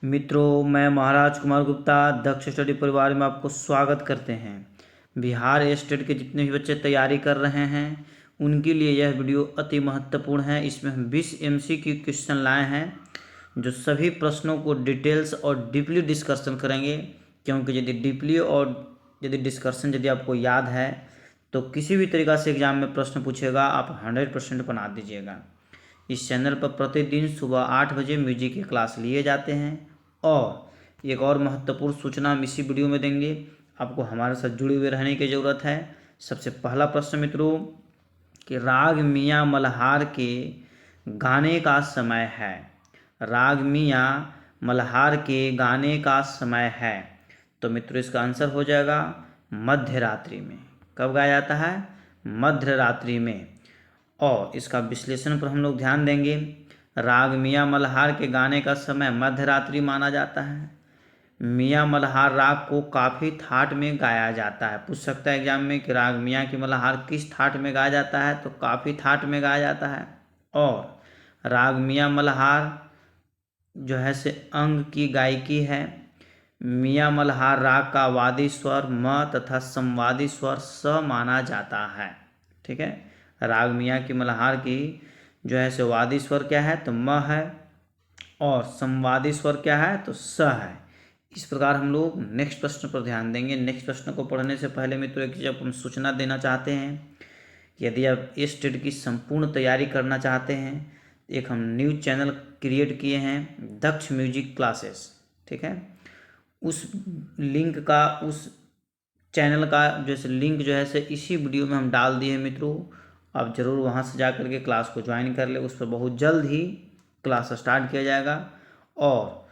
मित्रों, मैं महाराज कुमार गुप्ता दक्ष स्टडी परिवार में आपको स्वागत करते हैं। बिहार स्टेट के जितने भी बच्चे तैयारी कर रहे हैं उनके लिए यह वीडियो अति महत्वपूर्ण है। इसमें हम 20 MCQ क्वेश्चन लाए हैं जो सभी प्रश्नों को डिटेल्स और डीपली डिस्कशन करेंगे, क्योंकि यदि डिस्कशन यदि आपको याद है तो किसी भी तरीक़ा से एग्ज़ाम में प्रश्न पूछेगा आप 100% बना दीजिएगा। इस चैनल पर प्रतिदिन सुबह 8 बजे म्यूजिक की क्लास लिए जाते हैं। और एक और महत्वपूर्ण सूचना हम इसी वीडियो में देंगे, आपको हमारे साथ जुड़े हुए रहने की ज़रूरत है। सबसे पहला प्रश्न मित्रों कि राग मियाँ मल्हार के गाने का समय है। राग मियाँ मल्हार के गाने का समय है। तो मित्रों इसका आंसर हो जाएगा मध्य रात्रि में। कब गाया जाता है? मध्य रात्रि में। और इसका विश्लेषण पर हम लोग ध्यान देंगे। राग मियाँ मल्हार के गाने का समय मध्य रात्रि माना जाता है। मियाँ मल्हार राग को काफ़ी थाट में गाया जाता है। पूछ सकता है एग्जाम में कि राग मियाँ की मल्हार किस थाट में गाया जाता है, तो काफ़ी थाट में गाया जाता है। और राग मियाँ मल्हार जो है से अंग की गायकी है। मियाँ मल्हार राग का वादी स्वर म तथा संवादी स्वर स माना जाता है। ठीक है, राग मियाँ की मल्हार की जो है से वादी स्वर क्या है, तो म है, और संवादी स्वर क्या है, तो स है। इस प्रकार हम लोग नेक्स्ट प्रश्न पर ध्यान देंगे। नेक्स्ट प्रश्न को पढ़ने से पहले मित्रों एक चीज़ आपको हम सूचना देना चाहते हैं कि यदि आप इस टेट की संपूर्ण तैयारी करना चाहते हैं, एक हम न्यू चैनल क्रिएट किए हैं, दक्ष म्यूजिक क्लासेस। ठीक है, उस लिंक का, उस चैनल का जैसे लिंक जो है से इसी वीडियो में हम डाल दिए हैं मित्रों। आप ज़रूर वहाँ से जा करके क्लास को ज्वाइन कर ले। उस पर बहुत जल्द ही क्लास स्टार्ट किया जाएगा। और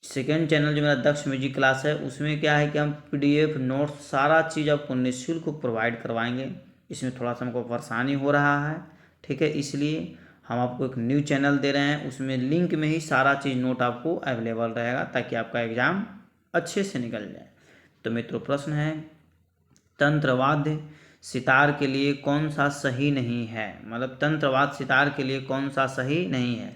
सेकेंड चैनल जो मेरा दक्ष म्यूजिक क्लास है, उसमें क्या है कि हम PDF नोट्स सारा चीज़ आपको निःशुल्क प्रोवाइड करवाएंगे। इसमें थोड़ा सा हमको परेशानी हो रहा है, ठीक है, इसलिए हम आपको एक न्यू चैनल दे रहे हैं। उसमें लिंक में ही सारा चीज़ नोट आपको अवेलेबल रहेगा ताकि आपका एग्ज़ाम अच्छे से निकल जाए। तो मित्रों प्रश्न है, तंत्रवाद्य सितार के लिए कौन सा सही नहीं है। मतलब तंत्रवाद्य सितार के लिए कौन सा सही नहीं है।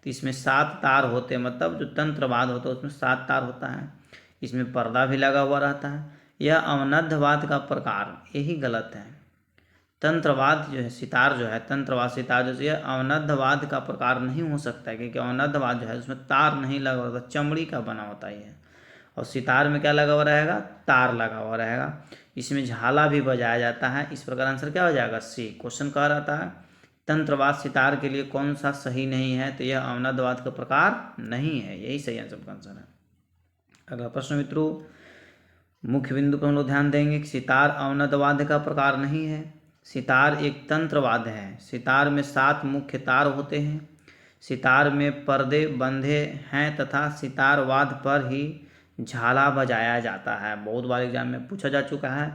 तो इसमें 7 तार होते हैं, मतलब जो तंत्रवाद्य होता है उसमें 7 तार होता है। इसमें पर्दा भी लगा हुआ रहता है। यह अवनद्धवाद्य का प्रकार, यही गलत है। तंत्रवाद्य जो है सितार जो है, तंत्रवाद्य सितार जो है अवनद्धवाद्य का प्रकार नहीं हो सकता है, क्योंकि अवनद्धवाद्य जो है उसमें तार नहीं लगा होता, चमड़ी का बना होता है। और सितार में क्या लगा हुआ रहेगा, तार लगा हुआ रहेगा। इसमें झाला भी बजाया जाता है। इस प्रकार आंसर क्या हो जाएगा, सी। क्वेश्चन कह रहा था तंत्रवाद्य सितार के लिए कौन सा सही नहीं है, तो यह अवनद्धवाद्य का प्रकार नहीं है, यही सही आंसर का आंसर है। अगला प्रश्न मित्रों, मुख्य बिंदु पर हम लोग ध्यान देंगे कि सितार अवनद्धवाद्य का प्रकार नहीं है। सितार एक तंत्रवाद्य है। सितार में 7 मुख्य तार होते हैं। सितार में पर्दे बंधे हैं तथा सितार वाद्य पर ही झाला बजाया जाता है। बहुत बार एग्जाम में पूछा जा चुका है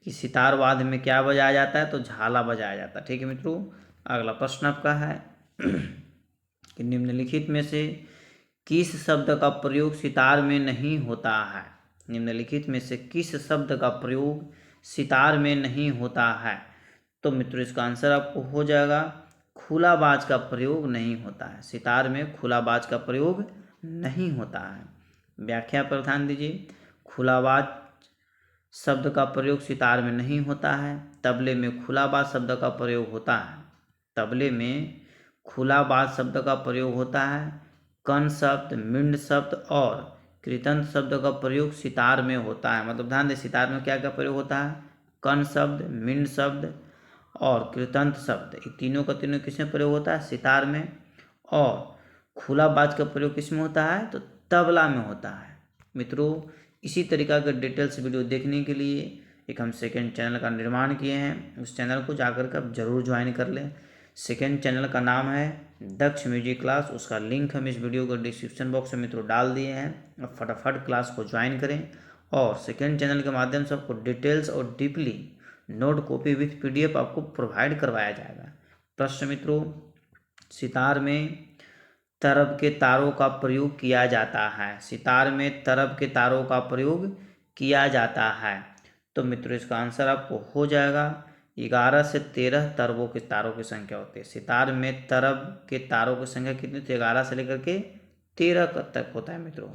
कि सितार वाद्य में क्या बजाया जाता है, तो झाला बजाया जाता है। ठीक है मित्रों, अगला प्रश्न आपका है कि निम्नलिखित में से किस शब्द का प्रयोग सितार में नहीं होता है। निम्नलिखित में से किस शब्द का प्रयोग सितार में नहीं होता है। तो मित्रों इसका आंसर आपको हो जाएगा खुला बाज का प्रयोग नहीं होता है। सितार में खुला बाज का प्रयोग नहीं होता है। व्याख्या पर ध्यान दीजिए। खुला बाज शब्द का प्रयोग सितार में नहीं होता है। तबले में खुला बाज शब्द का प्रयोग होता है। तबले में खुला बाज शब्द का प्रयोग होता है। कण शब्द, मिंड शब्द और कृतंत शब्द का प्रयोग सितार में होता है। मतलब ध्यान दें, सितार में क्या क्या प्रयोग होता है, कण शब्द, मिंड शब्द और कृतंत शब्द, ये तीनों का तीनों किसमें प्रयोग होता है, सितार में। और खुला बाज का प्रयोग किसमें होता है, तो तबला में होता है। मित्रों इसी तरीका के डिटेल्स वीडियो देखने के लिए एक हम सेकेंड चैनल का निर्माण किए हैं। उस चैनल को जाकर के आप जरूर ज्वाइन कर लें। सेकेंड चैनल का नाम है दक्ष म्यूजिक क्लास। उसका लिंक हम इस वीडियो को डिस्क्रिप्शन बॉक्स में मित्रों डाल दिए हैं। अब फटाफट क्लास को ज्वाइन करें और सेकेंड चैनल के माध्यम से आपको डिटेल्स और deeply note copy with PDF आपको प्रोवाइड करवाया जाएगा। प्रश्न मित्रों, सितार में तरब के तारों का प्रयोग किया जाता है। सितार में तरब के तारों का प्रयोग किया जाता है। तो मित्रों इसका आंसर आपको हो जाएगा 11 से 13 तरबों के तारों की संख्या होती है। सितार में तरब के तारों की संख्या कितनी थी, 11 से लेकर के 13 तक होता है मित्रों।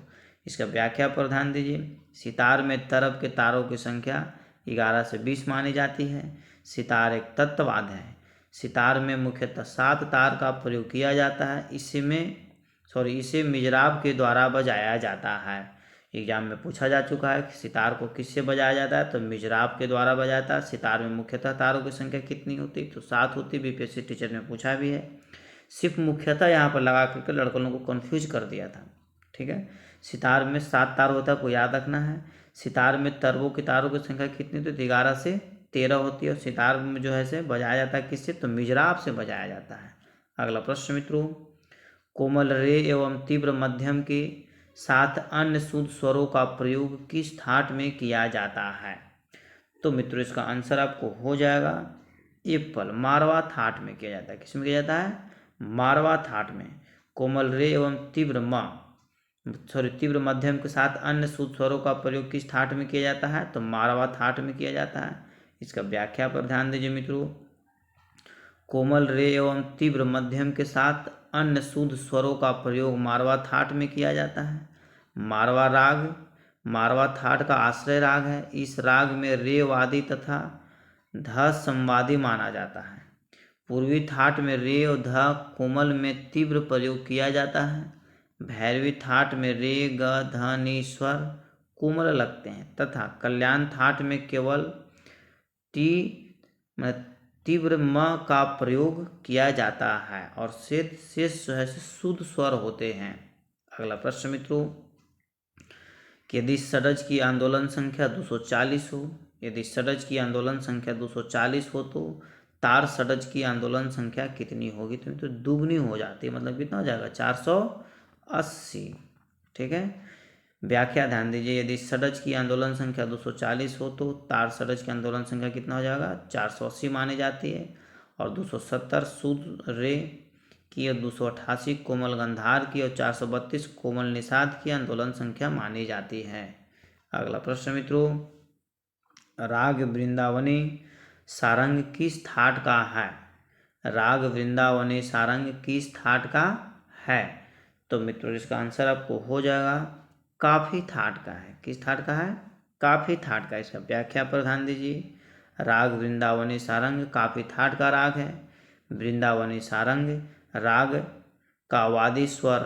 इसका व्याख्या पर ध्यान दीजिए। सितार में तरफ के तारों की संख्या 11 से 20 मानी जाती है। सितार एक तत्ववाद्य है। सितार में मुख्यतः 7 तार का प्रयोग किया जाता है। इसे मिजराब के द्वारा बजाया जाता है। एग्जाम में पूछा जा चुका है कि सितार को किससे बजाया जाता है, तो मिजराब के द्वारा बजाता है। सितार में मुख्यतः तारों की संख्या कितनी होती, तो 7 होती। बीपीएससी टीचर ने पूछा भी है। सिर्फ मुख्यतः यहाँ पर लगा करके लड़कों को कंफ्यूज कर दिया था। ठीक है, सितार में 7 तार होता है, को याद रखना है। सितार में तरबों की तारों की संख्या कितनी, तो 11 से 13 होती है। और सितार में जो है से बजाया जाता है किससे, तो मिजराब से बजाया जाता है। अगला प्रश्न मित्रों, कोमल रे एवं तीव्र मध्यम के साथ अन्य शुद्ध स्वरों का प्रयोग किस ठाट में किया जाता है, तो मित्रों इसका आंसर आपको हो जाएगा एप्पल, मारवा ठाट में किया जाता है। किस में किया जाता है, मारवा ठाट में। कोमल रे एवं तीव्र मध्यम के साथ अन्य शुद्ध स्वरों का प्रयोग किस ठाट में किया जाता है, तो मारवा ठाट में किया जाता है। इसका व्याख्या पर ध्यान दीजिए मित्रों। कोमल रे एवं तीव्र मध्यम के साथ अन्य शुद्ध स्वरों का प्रयोग मारवा ठाट में किया जाता है। मारवा राग मारवा ठाट का आश्रय राग है। इस राग में रे वादी तथा ध संवादी माना जाता है। पूर्वी ठाट में रे और ध कोमल में तीव्र प्रयोग किया जाता है। भैरवी ठाट में रे ग ध नि स्वर कोमल लगते हैं तथा कल्याण ठाट में केवल तीव्र म का प्रयोग किया जाता है और शेष जो है शुद्ध स्वर होते हैं। अगला प्रश्न मित्रों, यदि षड्ज की आंदोलन संख्या 240 हो, यदि षड्ज की आंदोलन संख्या 240 हो तो तार षड्ज की आंदोलन संख्या कितनी होगी, तो दुगनी हो जाती है। मतलब कितना हो जाएगा, 480। ठीक है, व्याख्या ध्यान दीजिए। यदि षड्ज की आंदोलन संख्या 240 हो तो तार षड्ज की आंदोलन संख्या कितना हो जाएगा, 480 मानी जाती है। और 270 शुद्ध रे की और 288 कोमल गंधार की और 432 कोमल निषाद की आंदोलन संख्या मानी जाती है। अगला प्रश्न मित्रों, राग वृंदावनी सारंग किस ठाट का है, राग वृंदावनी सारंग किस ठाट का है, तो मित्रों इसका आंसर आपको हो जाएगा काफी ठाट का है। किस ठाट का है, काफी ठाट का। इसका व्याख्या पर ध्यान दीजिए। राग वृंदावनी सारंग काफी ठाट का राग है। वृंदावनी सारंग राग का वादी स्वर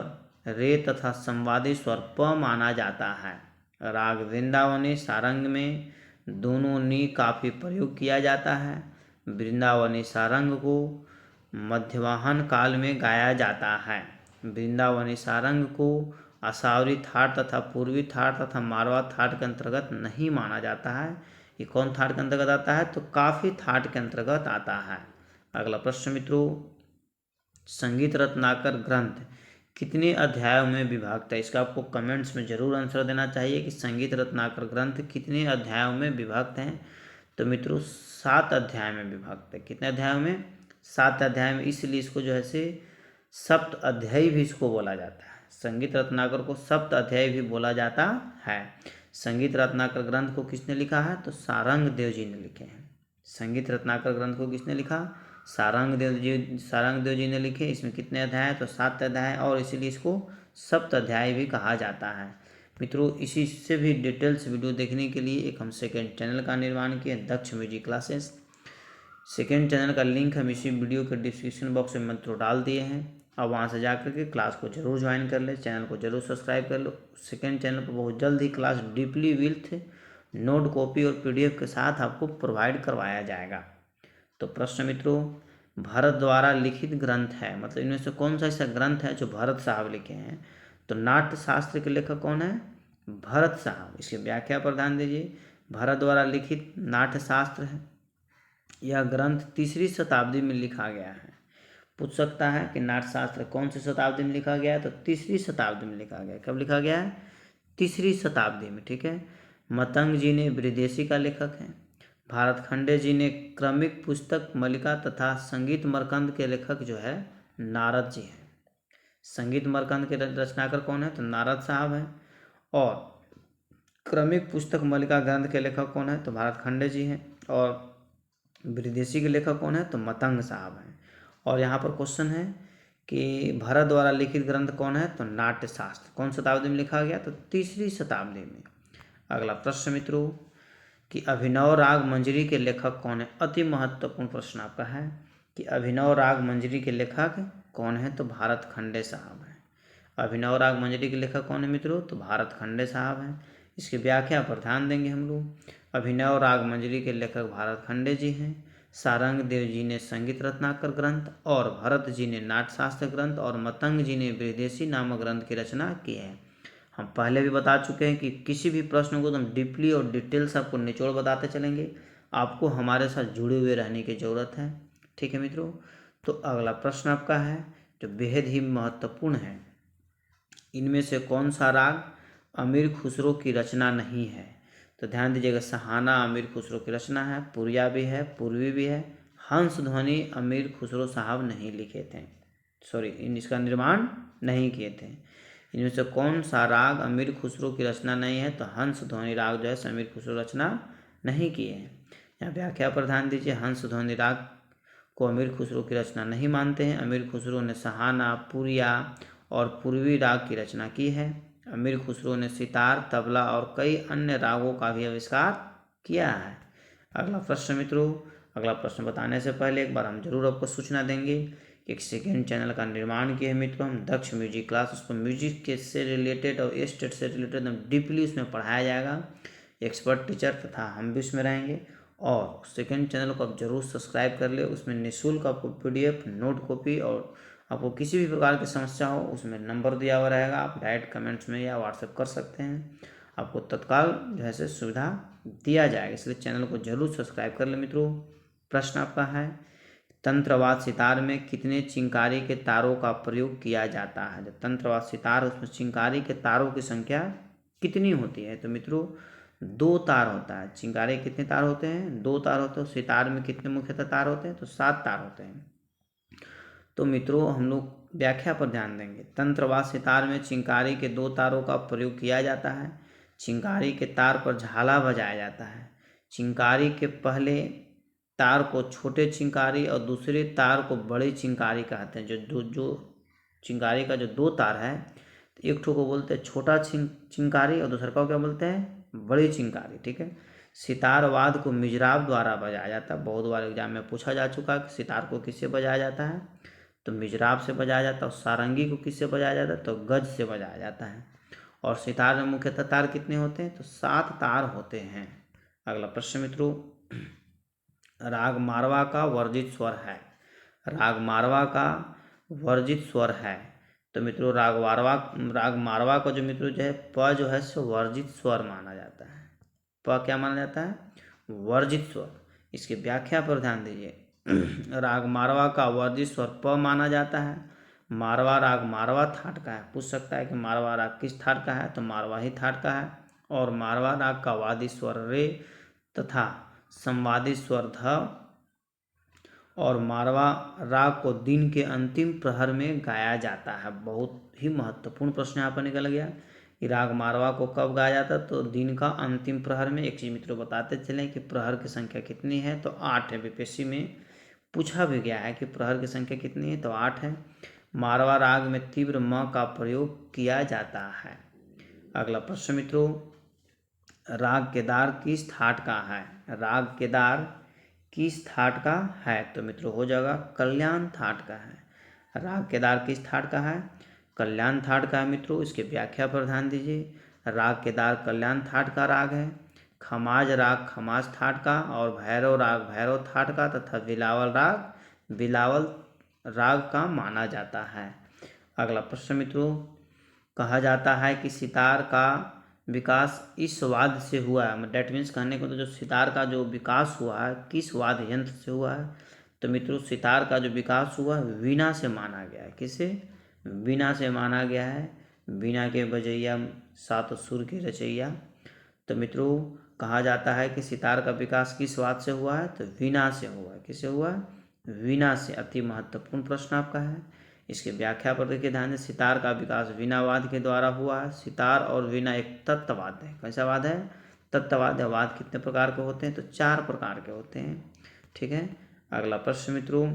रे तथा संवादी स्वर प माना जाता है। राग वृंदावनी सारंग में दोनों नी काफी प्रयोग किया जाता है। वृंदावनी सारंग को मध्यवाहन काल में गाया जाता है। वृंदावनी सारंग को आसावरी ठाट तथा पूर्वी ठाट तथा मारवा ठाट के अंतर्गत नहीं माना जाता है। ये कौन ठाट के अंतर्गत आता है, तो काफी ठाट के अंतर्गत आता है। अगला प्रश्न मित्रों, संगीत रत्नाकर ग्रंथ कितने अध्यायों में विभक्त है, इसका आपको कमेंट्स में जरूर आंसर देना चाहिए कि संगीत रत्नाकर ग्रंथ कितने अध्यायों में विभक्त हैं। तो मित्रों 7 अध्याय में विभक्त है। कितने अध्यायों में, 7 अध्याय में। इसलिए इसको जो है से सप्त अध्यायी भी इसको बोला जाता है। संगीत रत्नाकर को सप्त अध्यायी भी बोला जाता है। संगीत रत्नाकर ग्रंथ को किसने लिखा है, तो सारंग देव जी ने लिखे हैं। संगीत रत्नाकर ग्रंथ को किसने लिखा, सारंग देव जी ने लिखे। इसमें कितने अध्याय हैं, तो 7 अध्याय हैं और इसीलिए इसको सप्त अध्याय भी कहा जाता है। मित्रों इसी से भी डिटेल्स वीडियो देखने के लिए एक हम सेकेंड चैनल का निर्माण किए, दक्ष म्यूजिक क्लासेस। सेकेंड चैनल का लिंक हम इसी वीडियो के डिस्क्रिप्शन बॉक्स में मित्रों डाल दिए हैं। अब वहाँ से जा के क्लास को जरूर ज्वाइन कर ले, चैनल को जरूर सब्सक्राइब कर लो। सेकेंड चैनल पर बहुत जल्द ही class deeply with note copy और पीडीएफ के साथ आपको प्रोवाइड करवाया जाएगा। तो प्रश्न मित्रों, भरत द्वारा लिखित ग्रंथ है, मतलब इनमें से कौन सा ऐसा ग्रंथ है जो भरत साहब लिखे हैं, तो नाट्य शास्त्र के लेखक कौन है, भरत साहब। इसकी व्याख्या पर ध्यान दीजिए। भरत द्वारा लिखित नाट्य शास्त्र है। यह ग्रंथ 3री शताब्दी में लिखा गया है। पूछ सकता है कि नाट्यशास्त्र कौन सी शताब्दी में लिखा गया है, तो 3री शताब्दी में लिखा गया है। कब लिखा गया है, 3री शताब्दी में। ठीक है, मतंग जी ने विदेशी का लेखक हैं। भारत खंडे जी ने क्रमिक पुस्तक मलिका तथा संगीत मरकंद के लेखक जो है नारद जी हैं। संगीत मरकंद के रचनाकर कौन है, तो नारद साहब हैं। और क्रमिक पुस्तक मलिका ग्रंथ के लेखक कौन है, तो भारत खंडे जी हैं। और विदेशी के लेखक कौन है, तो मतंग साहब हैं। और यहाँ पर क्वेश्चन है कि भरत द्वारा लिखित ग्रंथ कौन है? तो नाट्यशास्त्र। कौन शताब्दी में लिखा गया? तो 3री शताब्दी में। अगला प्रश्न मित्रों कि अभिनव राग मंजरी के लेखक कौन है? अति महत्वपूर्ण प्रश्न आपका है कि अभिनव राग मंजरी के लेखक कौन है? तो भारत खंडे साहब हैं। अभिनव राग मंजरी के लेखक कौन है मित्रों? तो भारत खंडे साहब हैं। इसकी व्याख्या पर ध्यान देंगे हम लोग। अभिनव राग मंजरी के लेखक भारत खंडे जी हैं। सारंग देव जी ने संगीत रत्नाकर ग्रंथ और भरत जी ने नाट्यशास्त्र ग्रंथ और मतंग जी ने बृहदेशी नामक ग्रंथ की रचना की है। हम पहले भी बता चुके हैं कि किसी भी प्रश्न को एकदम डीपली और डिटेल्स आपको निचोड़ बताते चलेंगे। आपको हमारे साथ जुड़े हुए रहने की ज़रूरत है। ठीक है मित्रों, तो अगला प्रश्न आपका है जो बेहद ही महत्वपूर्ण है। इनमें से कौन सा राग अमीर खुसरो की रचना नहीं है? तो ध्यान दीजिएगा, सहाना अमीर खुसरो की रचना है, पुरिया भी है, पूर्वी भी है। हंस ध्वनि अमीर खुसरो साहब नहीं लिखे थे, इसका निर्माण नहीं किए थे। इनमें से कौन सा राग अमीर खुसरो की रचना नहीं है? तो हंस ध्वनि राग जो है अमीर खुसरो रचना नहीं किए हैं। यहाँ व्याख्या पर ध्यान दीजिए, हंस ध्वनि राग को अमीर खुसरो की रचना नहीं मानते हैं। अमीर खुसरो ने सहाना, पुरिया और पूर्वी राग की रचना की है। अमीर खुसरो ने सितार, तबला और कई अन्य रागों का भी आविष्कार किया है। अगला प्रश्न मित्रों, अगला प्रश्न बताने से पहले एक बार हम जरूर आपको सूचना देंगे कि एक सेकेंड चैनल का निर्माण किया है मित्रों हम, दक्ष म्यूजिक क्लास। उसको म्यूजिक के से रिलेटेड और स्टेट से रिलेटेड एकदम डीपली उसमें पढ़ाया जाएगा। एक्सपर्ट टीचर तथा हम भी उसमें रहेंगे। और सेकेंड चैनल को आप जरूर सब्सक्राइब कर ले। उसमें निःशुल्क आपको PDF, नोट कॉपी और आपको किसी भी प्रकार की समस्या हो उसमें नंबर दिया हुआ रहेगा। आप डायरेक्ट कमेंट्स में या व्हाट्सएप कर सकते हैं। आपको तत्काल जो है से सुविधा दिया जाएगा, इसलिए चैनल को जरूर सब्सक्राइब कर ले मित्रों। प्रश्न आपका है, तंत्रवाद सितार में कितने चिंकारी के तारों का प्रयोग किया जाता है? जब तंत्रवाद सितार उसमें चिंकारी के तारों की संख्या कितनी होती है? तो मित्रों 2 तार होता है। चिंकारी कितने तार होते हैं? 2 तार होते हैं। सितार में कितने मुख्यतः तार होते हैं? तो 7 तार होते हैं। तो मित्रों हम लोग व्याख्या पर ध्यान देंगे। तंत्रवाद सितार में चिंकारी के 2 तारों का प्रयोग किया जाता है। चिंकारी के तार पर झाला बजाया जाता है। चिंकारी के पहले तार को छोटे चिंकारी और दूसरे तार को बड़े चिंकारी कहते हैं। जो चिंकारी का जो 2 तार है, तो एक ठो को बोलते हैं छोटा चिंकारी और दूसरे को क्या बोलते हैं? बड़ी चिंकारी। ठीक है। सितार वाद को मिजराब द्वारा बजाया जाता है। बहुत बार एग्जाम में पूछा जा चुका है कि सितार को किससे बजाया जाता है? तो मिजराब से बजाया जाता है। और सारंगी को किससे बजाया जाता है? तो गज से बजाया जाता है। और सितार में मुख्यतः तार कितने होते हैं? तो 7 तार होते हैं। अगला प्रश्न मित्रों, राग मारवा का वर्जित स्वर है। राग मारवा का वर्जित स्वर है। तो मित्रों राग मारवा का जो मित्रों जो है प जो है सो वर्जित स्वर माना जाता है। प क्या माना जाता है? वर्जित स्वर। इसकी व्याख्या पर ध्यान दीजिए। राग मारवा का वर्जित स्वर प माना जाता है। मारवा राग मारवा थाट का है। पूछ सकता है कि मारवा राग किस थाट का है? तो मारवा ही थाट का है। और मारवा राग का वादी स्वर रे तथा संवादी स्वर ध। और मारवा राग को दिन के अंतिम प्रहर में गाया जाता है। बहुत ही महत्वपूर्ण प्रश्न यहाँ पर निकल गया कि राग मारवा को कब गाया जाता है? तो दिन का अंतिम प्रहर में। एक चीज़ मित्रों बताते चलें कि प्रहर की संख्या कितनी है? तो 8 है। बीपीएससी में पूछा भी गया है कि प्रहर की संख्या कितनी है? तो 8 है। मारवा राग में तीव्र म का प्रयोग किया जाता है। अगला प्रश्न मित्रों, राग केदार किस थाट का है? राग केदार किस थाट का है? तो मित्रों हो जाएगा कल्याण थाट का है। राग केदार किस थाट का है? कल्याण थाट का है मित्रों। इसके व्याख्या पर ध्यान दीजिए। राग केदार कल्याण थाट का राग है। खमाज राग खमाज थाट का, और भैरव राग भैरव थाट का, तथा बिलावल राग बिलावल राग का माना जाता है। अगला प्रश्न मित्रों, कहा जाता है कि सितार का विकास इस वाद्य से हुआ है। डैट मीन्स कहने को तो जो सितार का जो विकास हुआ है किस वाद्य यंत्र से हुआ है? तो मित्रों सितार का जो विकास हुआ है वीणा से माना गया है। किसे? वीणा से माना गया है। वीणा के बजैया 7 सुर की रचैया। तो मित्रों कहा जाता है कि सितार का विकास किस वाद्य से हुआ है? तो वीणा से हुआ है। किससे हुआ है? वीणा से। अति महत्वपूर्ण प्रश्न आपका है। इसके व्याख्या पर देखिए ध्यान से। सितार का विकास वीणावाद के द्वारा हुआ है। सितार और वीणा एक तत्ववाद्य है। कैसा वाद्य है? तत्ववाद्य। वाद्य कितने प्रकार के होते हैं? तो 4 प्रकार के होते हैं। ठीक है। अगला प्रश्न मित्रों,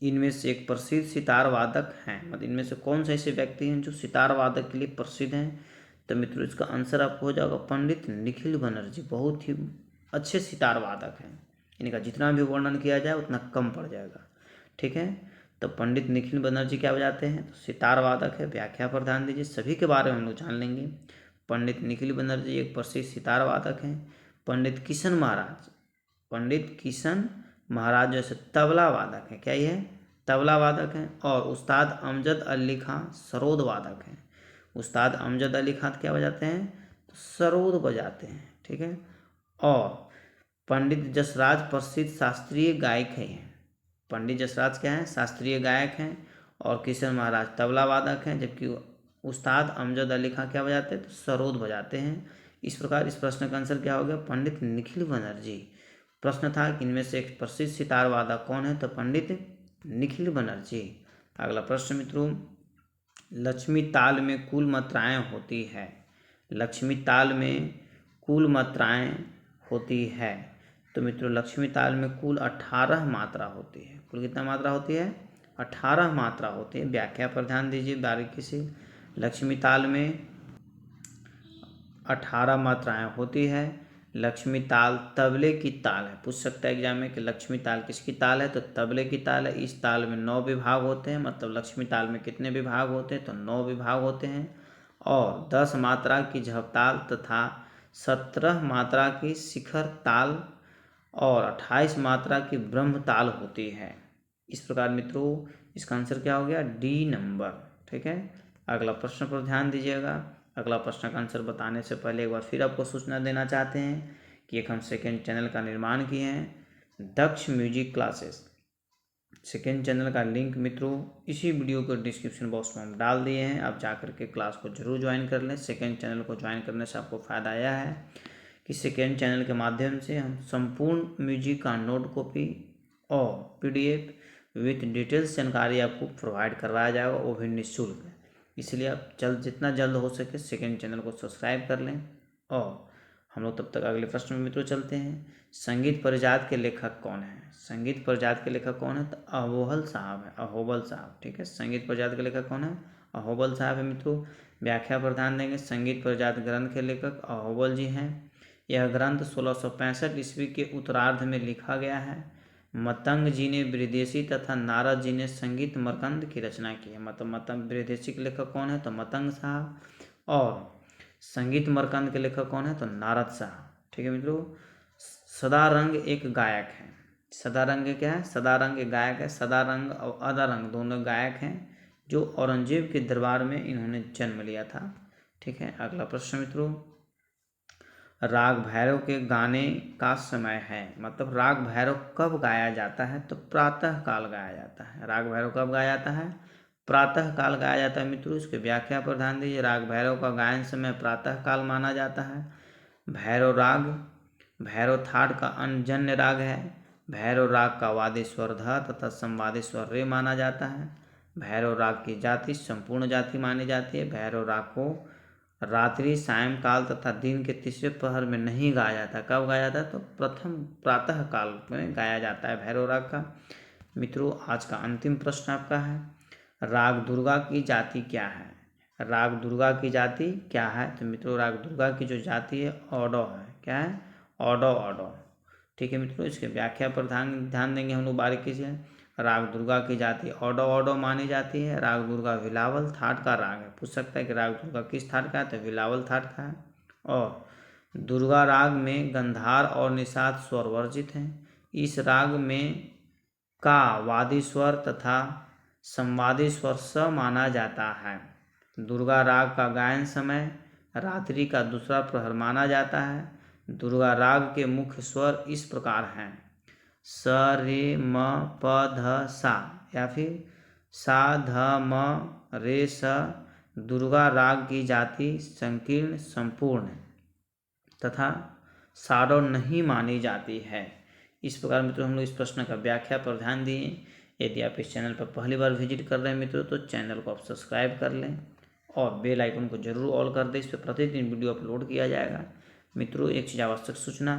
इनमें से एक प्रसिद्ध सितार वादक हैं, मतलब इनमें से कौन से ऐसे व्यक्ति हैं जो सितार वादक के लिए प्रसिद्ध हैं? तो मित्रों इसका आंसर आपको हो जाएगा पंडित निखिल बनर्जी। बहुत ही अच्छे सितार वादक हैं, इनका जितना भी वर्णन किया जाए उतना कम पड़ जाएगा। ठीक है, तो पंडित निखिल बनर्जी क्या बजाते हैं? तो सितार वादक है। व्याख्या पर ध्यान दीजिए, सभी के बारे में हम लोग जान लेंगे। पंडित निखिल बनर्जी एक प्रसिद्ध सितार वादक हैं। पंडित किशन महाराज जैसे तबला वादक हैं। क्या ये है? तबला वादक हैं। और उस्ताद अमजद अली खां सरोद वादक हैं। उस्ताद अमजद अली खां क्या बजाते हैं? तो सरोद बजाते हैं। ठीक है, और पंडित जसराज प्रसिद्ध शास्त्रीय गायक हैं। पंडित जसराज क्या हैं? शास्त्रीय गायक हैं। और किशन महाराज तबला वादक हैं, जबकि उस्ताद अमजद अली खां क्या बजाते हैं? तो सरोद बजाते हैं। इस प्रकार इस प्रश्न का आंसर क्या हो गया? पंडित निखिल बनर्जी। प्रश्न था कि इनमें से एक प्रसिद्ध सितार वादक कौन है? तो पंडित निखिल बनर्जी। अगला प्रश्न मित्रों, लक्ष्मी ताल में कुल मात्राएं होती है। लक्ष्मी ताल में कुल मात्राएं होती है। तो मित्रों लक्ष्मी ताल में कुल 18 मात्रा होती है। कुल कितना मात्रा होती है? 18 मात्रा होती है। व्याख्या पर ध्यान दीजिए बारीकी से। लक्ष्मी ताल में 18 मात्राएं होती है। लक्ष्मी ताल तबले की ताल है। पूछ सकता है एग्जाम में कि लक्ष्मी ताल किसकी ताल है? तो तबले की ताल है। इस ताल में 9 विभाग होते हैं। मतलब लक्ष्मी ताल में कितने विभाग होते हैं? तो 9 विभाग होते हैं। और 10 मात्रा की झपताल तथा 17 मात्रा की शिखर ताल और 28 मात्रा की ब्रह्म ताल होती है। इस प्रकार मित्रों इसका आंसर क्या हो गया? D number. ठीक है, अगला प्रश्न पर ध्यान दीजिएगा। अगला प्रश्न का आंसर बताने से पहले एक बार फिर आपको सूचना देना चाहते हैं कि एक हम सेकेंड चैनल का निर्माण किए हैं, दक्ष म्यूजिक क्लासेस। सेकेंड चैनल का लिंक मित्रों इसी वीडियो के डिस्क्रिप्शन बॉक्स में हम डाल दिए हैं। आप जाकर के क्लास को जरूर ज्वाइन कर लें। सेकेंड चैनल को ज्वाइन करने से आपको फ़ायदा आया है कि सेकेंड चैनल के माध्यम से हम संपूर्ण म्यूजिक का नोट कॉपी और PDF विथ डिटेल्स जानकारी आपको प्रोवाइड करवाया जाएगा, वो भी निःशुल्क। इसलिए आप जितना जल्द हो सके सेकेंड चैनल को सब्सक्राइब कर लें। और हम लोग तब तक अगले प्रश्न में मित्रों चलते हैं। संगीत परिजात के लेखक कौन है? संगीत परिजात के लेखक कौन है? तो अहोबल साहब है। अहोबल साहब। ठीक है, संगीत परिजात के लेखक कौन है? अहोबल साहब है मित्रों। व्याख्या पर ध्यान देंगे। संगीत परिजात ग्रंथ के लेखक अहोबल जी हैं। यह ग्रंथ 1665 ईस्वी के उत्तरार्ध में लिखा गया है। मतंग जी ने विदेशी तथा नारद जी ने संगीत मर्कंद की रचना की है। मतलब मतंग विदेशी के लेखक कौन है? तो मतंग साहब। और संगीत मर्कंद के लेखक कौन है? तो नारद साहब। ठीक है मित्रों, सदारंग एक गायक है। सदारंग क्या है? सदारंग एक गायक है। सदारंग और अदारंग दोनों गायक हैं जो औरंगजेब के दरबार में इन्होंने जन्म लिया था। ठीक है, अगला प्रश्न मित्रों, राग भैरव के गाने का समय है। मतलब राग भैरव कब गाया जाता है? तो प्रातः काल गाया जाता है। राग भैरव कब गाया जाता है? प्रातः काल गाया जाता है मित्रों। इसके व्याख्या पर ध्यान दीजिए। राग भैरव का गायन समय प्रातः काल माना जाता है। भैरव राग भैरव थाट का अनजन्य राग है। भैरव राग का वादी स्वर ध तथा संवादी स्वर रे माना जाता है। भैरव राग की जाति संपूर्ण जाति मानी जाती है। भैरव राग को रात्रि सायंकाल तथा दिन के तीसरे प्रहर में नहीं गाया जाता। कब गाया जाता है? तो प्रथम प्रातः काल में गाया जाता है भैरव राग का। मित्रों आज का अंतिम प्रश्न आपका है, राग दुर्गा की जाति क्या है? राग दुर्गा की जाति क्या है? तो मित्रों राग दुर्गा की जो जाति है ऑडो है। क्या है? Auto auto. ठीक है मित्रों, इसके व्याख्या पर ध्यान देंगे हम लोग बारीकी से। राग दुर्गा की जाति ऑडो ऑडो मानी जाती है। राग दुर्गा विलावल थाट का राग है। पूछ सकता है कि राग दुर्गा किस थाट का है? तो विलावल थाट का है। और दुर्गा राग में गंधार और निषाद स्वर वर्जित हैं। इस राग में का वादी स्वर तथा संवादी स्वर स माना जाता है। दुर्गा राग का गायन समय रात्रि का दूसरा प्रहर माना जाता है। दुर्गा राग के मुख्य स्वर इस प्रकार हैं, स रे म प ध सा या फिर सा ध म रे स। दुर्गा राग की जाति संकीर्ण संपूर्ण तथा सारो नहीं मानी जाती है। इस प्रकार मित्रों हम लोग इस प्रश्न का व्याख्या पर ध्यान दिए। यदि आप इस चैनल पर पहली बार विजिट कर रहे हैं मित्रों तो चैनल को आप सब्सक्राइब कर लें और बेल आइकन को जरूर ऑल कर दें। इस पर प्रतिदिन वीडियो अपलोड किया जाएगा। मित्रों एक चीज़ आवश्यक सूचना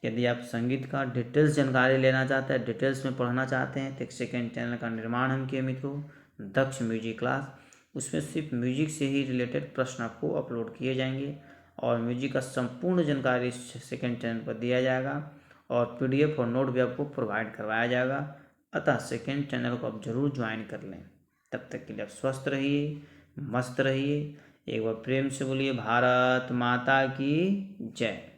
यदि आप संगीत का डिटेल्स जानकारी लेना चाहते हैं, डिटेल्स में पढ़ना चाहते हैं, तो एक सेकेंड चैनल का निर्माण हम किए मित्रों, दक्ष म्यूजिक क्लास। उसमें सिर्फ म्यूजिक से ही रिलेटेड प्रश्न आपको अपलोड किए जाएंगे और म्यूजिक का संपूर्ण जानकारी इस सेकेंड चैनल पर दिया जाएगा और PDF और नोट भी आपको प्रोवाइड करवाया जाएगा। अतः सेकेंड चैनल को आप जरूर ज्वाइन कर लें। तब तक के लिए आप स्वस्थ रहिए, मस्त रहिए। एक बार प्रेम से बोलिए भारत माता की जय।